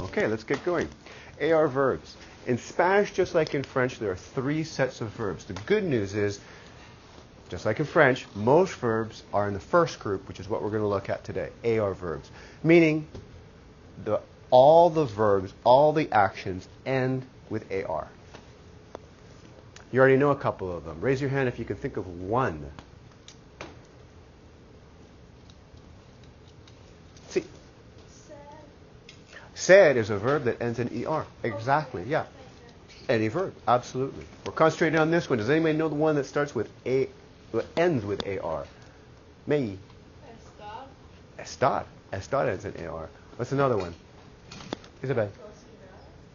Okay, let's get going. AR verbs. In Spanish, just like in French, there are 3 sets of verbs. The good news is, just like in French, most verbs are in the first group, which is what we're going to look at today, AR verbs. Meaning, all the verbs, all the actions end with AR. You already know a couple of them. Raise your hand if you can think of one. See. Ser is a verb that ends in ER. Exactly, yeah. Any verb, absolutely. We're concentrating on this one. Does anybody know the one that starts with A, that ends with AR? Me. Estar. Estar ends in AR. What's another one? Isabel.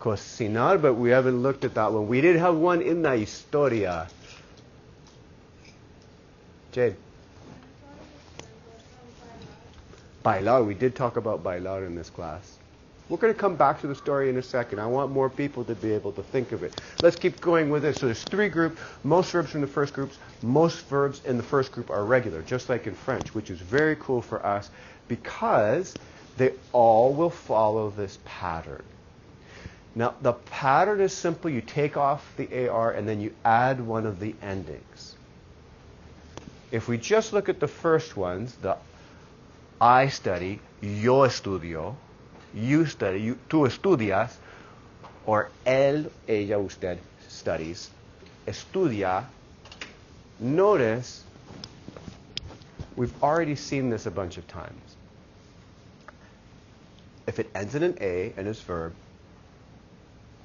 Cocinar, but we haven't looked at that one. We did have one in la historia. Jade. Bailar. We did talk about bailar in this class. We're going to come back to the story in a second. I want more people to be able to think of it. Let's keep going with this. So there's 3 groups. Most verbs from the first groups. Most verbs in the first group are regular, just like in French, which is very cool for us because they all will follow this pattern. Now, the pattern is simple. You take off the AR and then you add one of the endings. If we just look at the first ones, the I study, yo estudio, you study, tú estudias, or él, ella, usted studies, estudia. Notice, we've already seen this a bunch of times. If it ends in an A and is verb,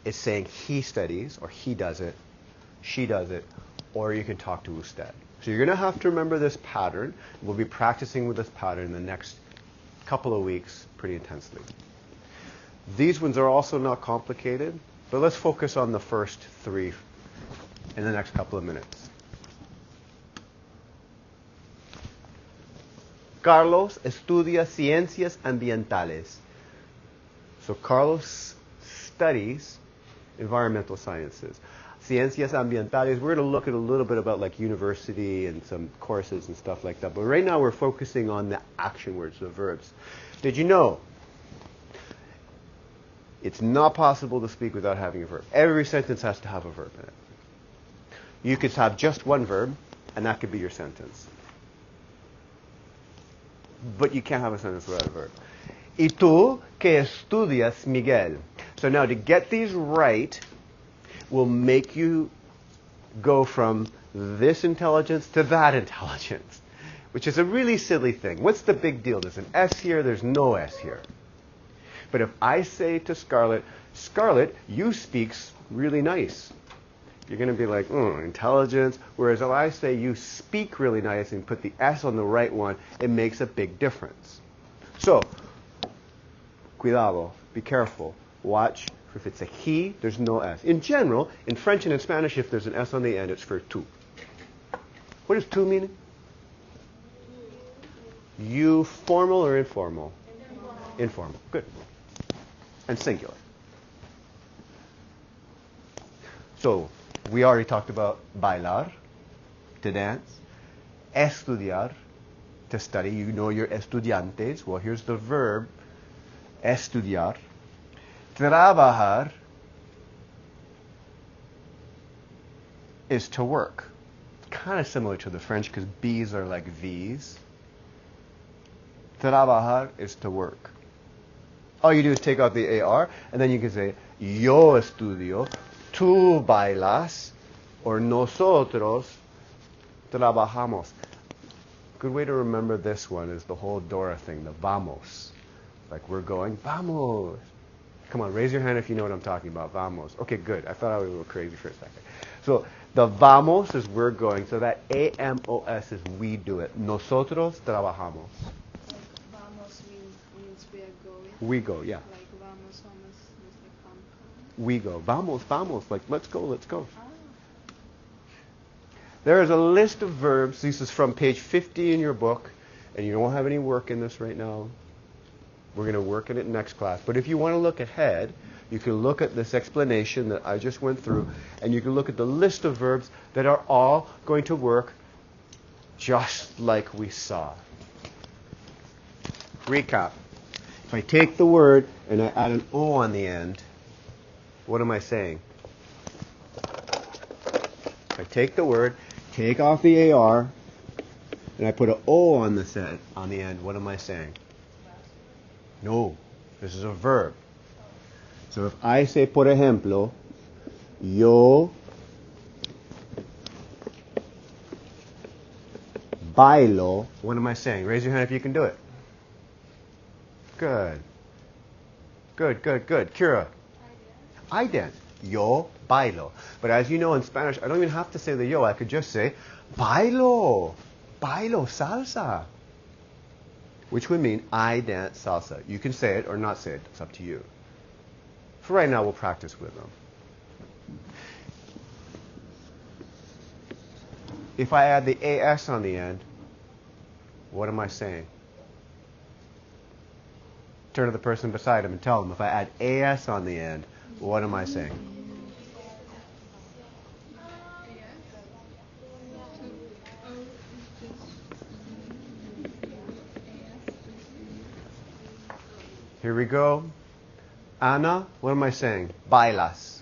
it's saying he studies, or he does it, she does it, or you can talk to usted. So you're going to have to remember this pattern. We'll be practicing with this pattern in the next couple of weeks pretty intensely. These ones are also not complicated, but let's focus on the first 3 in the next couple of minutes. Carlos estudia ciencias ambientales. So Carlos studies environmental sciences. Ciencias ambientales, we're going to look at a little bit about like university and some courses and stuff like that. But right now we're focusing on the action words, the verbs. Did you know it's not possible to speak without having a verb? Every sentence has to have a verb in it. You could have just one verb, and that could be your sentence. But you can't have a sentence without a verb. ¿Y tú qué estudias, Miguel? So now to get these right will make you go from this intelligence to that intelligence, which is a really silly thing. What's the big deal? There's an S here, there's no S here. But if I say to Scarlett, Scarlett, you speak really nice, you're going to be like, intelligence. Whereas if I say you speak really nice and put the S on the right one, it makes a big difference. So, cuidado, be careful. Watch. If it's a he, there's no S. In general, in French and in Spanish, if there's an S on the end, it's for tú. What does tú mean? You, formal or informal? Informal. Good. And singular. So, we already talked about bailar, to dance, estudiar, to study. You know your estudiantes. Well, here's the verb, estudiar. Trabajar is to work. Kind of similar to the French because B's are like V's. Trabajar is to work. All you do is take out the AR, and then you can say, yo estudio, tú bailas, or nosotros trabajamos. Good way to remember this one is the whole Dora thing, the vamos. Like we're going, vamos. Come on, raise your hand if you know what I'm talking about, vamos. Okay, good. I thought I was a little crazy for a second. So the vamos is we're going, so that A-M-O-S is we do it. Nosotros trabajamos. Vamos means we are going. We go, yeah. Like vamos, vamos means like come. We go. Vamos, vamos. Like, let's go, let's go. Ah. There is a list of verbs. This is from page 50 in your book, and you don't have any work in this right now. We're going to work in it next class. But if you want to look ahead, you can look at this explanation that I just went through, and you can look at the list of verbs that are all going to work just like we saw. Recap. If I take the word and I add an O on the end, what am I saying? If I take the word, take off the AR, and I put an O on the end, what am I saying? No, this is a verb. So if I say, por ejemplo, yo bailo, what am I saying? Raise your hand if you can do it. Good. Good. Kira. I dance. Yo bailo. But as you know in Spanish, I don't even have to say the yo. I could just say bailo. Bailo salsa. Which would mean I dance salsa. You can say it or not say it. It's up to you. For right now, we'll practice with them. If I add the AS on the end, what am I saying? Turn to the person beside him and tell them, if I add AS on the end, what am I saying? Here we go. Ana, what am I saying? Bailas.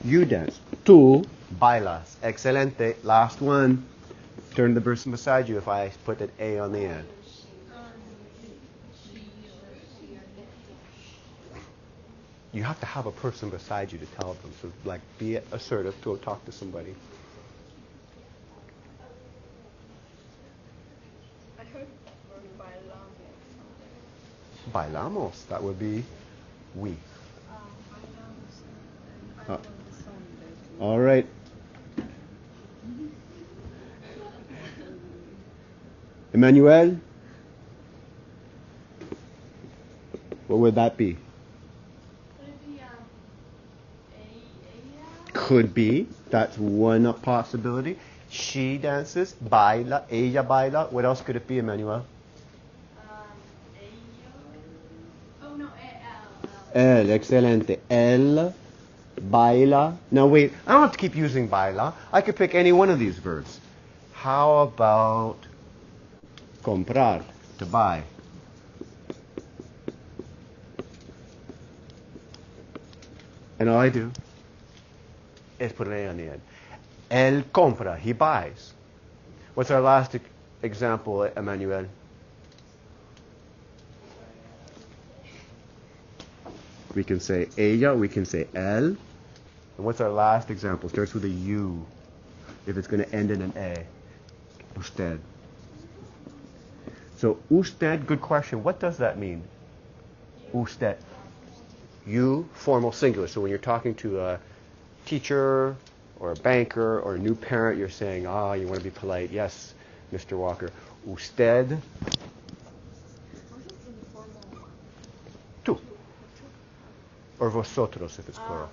You dance. Tú bailas. Excelente. Last one. Turn to the person beside you if I put an A on the end. You have to have a person beside you to tell them. So, like, be assertive. Go talk to somebody. I heard bailamos. Bailamos. That would be we. All right. Emmanuel? What would that be? Could be. That's one possibility. She dances. Baila. Ella baila. What else could it be, Emmanuel? El. Excelente. El baila. Now wait. I don't have to keep using baila. I could pick any one of these verbs. How about comprar? To buy. And all I do is put an A on the end. Él compra. He buys. What's our last example, Emmanuel? We can say ella. We can say él. And what's our last example? Starts with a U. If it's going to end in an A. Usted. So usted, good question. What does that mean? Usted. You, formal singular. So when you're talking to a teacher or a banker or a new parent, you're saying, you want to be polite. Yes, Mr. Walker. Usted. Tú. Or vosotros if it's plural.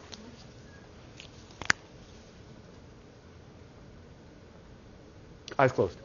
Eyes closed.